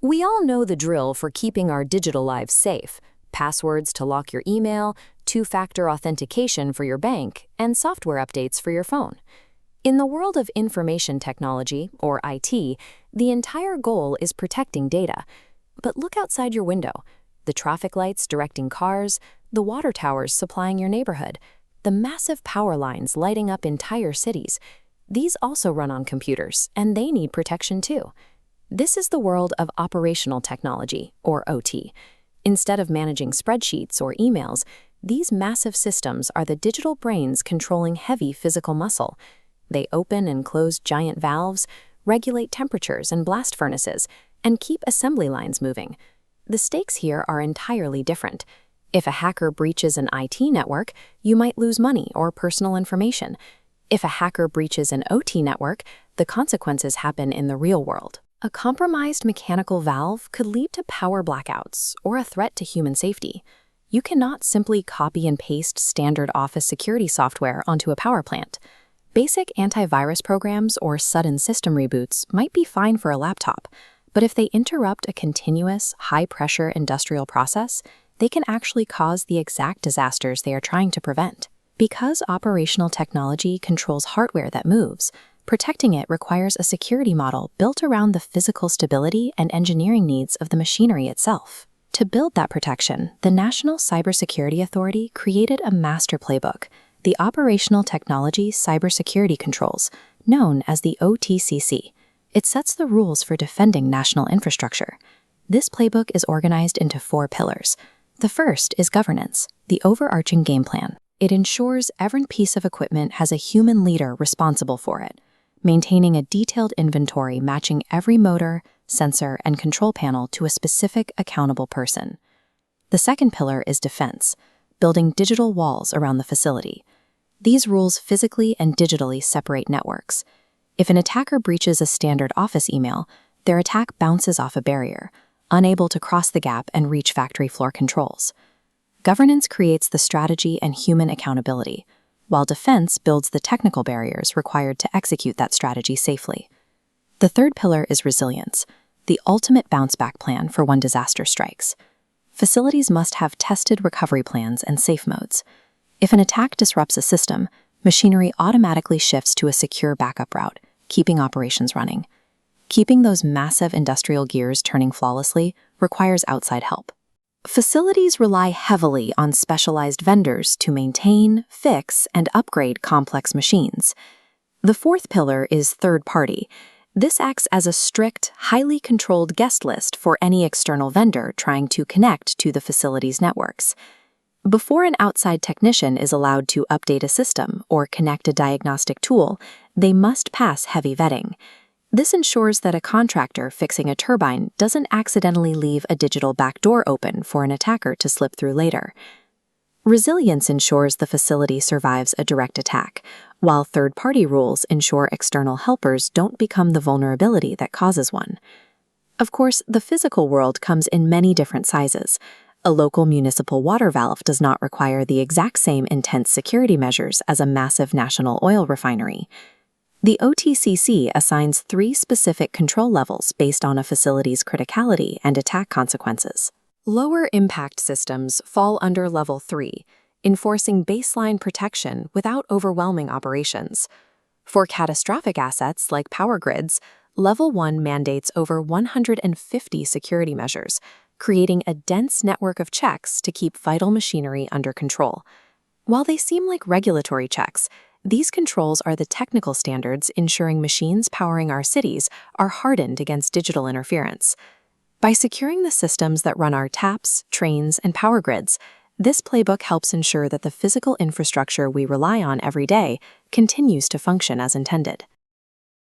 We all know the drill for keeping our digital lives safe. Passwords to lock your email, two-factor authentication for your bank, and software updates for your phone. In the world of information technology, or IT, the entire goal is protecting data. But look outside your window. The traffic lights directing cars, the water towers supplying your neighborhood, the massive power lines lighting up entire cities. These also run on computers, and they need protection too. This is the world of operational technology, or OT. Instead of managing spreadsheets or emails, these massive systems are the digital brains controlling heavy physical muscle. They open and close giant valves, regulate temperatures and blast furnaces, and keep assembly lines moving. The stakes here are entirely different. If a hacker breaches an IT network, you might lose money or personal information. If a hacker breaches an OT network, the consequences happen in the real world. A compromised mechanical valve could lead to power blackouts or a threat to human safety. You cannot simply copy and paste standard office security software onto a power plant. Basic antivirus programs or sudden system reboots might be fine for a laptop, but if they interrupt a continuous, high-pressure industrial process, they can actually cause the exact disasters they are trying to prevent. Because operational technology controls hardware that moves, protecting it requires a security model built around the physical stability and engineering needs of the machinery itself. To build that protection, the National Cybersecurity Authority created a master playbook, the Operational Technology Cybersecurity Controls, known as the OTCC. It sets the rules for defending national infrastructure. This playbook is organized into 4 pillars. The first is governance, the overarching game plan. It ensures every piece of equipment has a human leader responsible for it, maintaining a detailed inventory matching every motor, sensor, and control panel to a specific accountable person. The second pillar is defense, building digital walls around the facility. These rules physically and digitally separate networks. If an attacker breaches a standard office email, their attack bounces off a barrier, unable to cross the gap and reach factory floor controls. Governance creates the strategy and human accountability, while defense builds the technical barriers required to execute that strategy safely. The third pillar is resilience, the ultimate bounce-back plan for when disaster strikes. Facilities must have tested recovery plans and safe modes. If an attack disrupts a system, machinery automatically shifts to a secure backup route, keeping operations running. Keeping those massive industrial gears turning flawlessly requires outside help. Facilities rely heavily on specialized vendors to maintain, fix, and upgrade complex machines. The fourth pillar is third party. This acts as a strict, highly controlled guest list for any external vendor trying to connect to the facility's networks. Before an outside technician is allowed to update a system or connect a diagnostic tool, they must pass heavy vetting. This ensures that a contractor fixing a turbine doesn't accidentally leave a digital backdoor open for an attacker to slip through later. Resilience ensures the facility survives a direct attack, while third-party rules ensure external helpers don't become the vulnerability that causes one. Of course, the physical world comes in many different sizes. A local municipal water valve does not require the exact same intense security measures as a massive national oil refinery. The OTCC assigns 3 specific control levels based on a facility's criticality and attack consequences. Lower impact systems fall under Level 3, enforcing baseline protection without overwhelming operations. For catastrophic assets like power grids, Level 1 mandates over 150 security measures, creating a dense network of checks to keep vital machinery under control. While they seem like regulatory checks, these controls are the technical standards ensuring machines powering our cities are hardened against digital interference. By securing the systems that run our taps, trains, and power grids, this playbook helps ensure that the physical infrastructure we rely on every day continues to function as intended.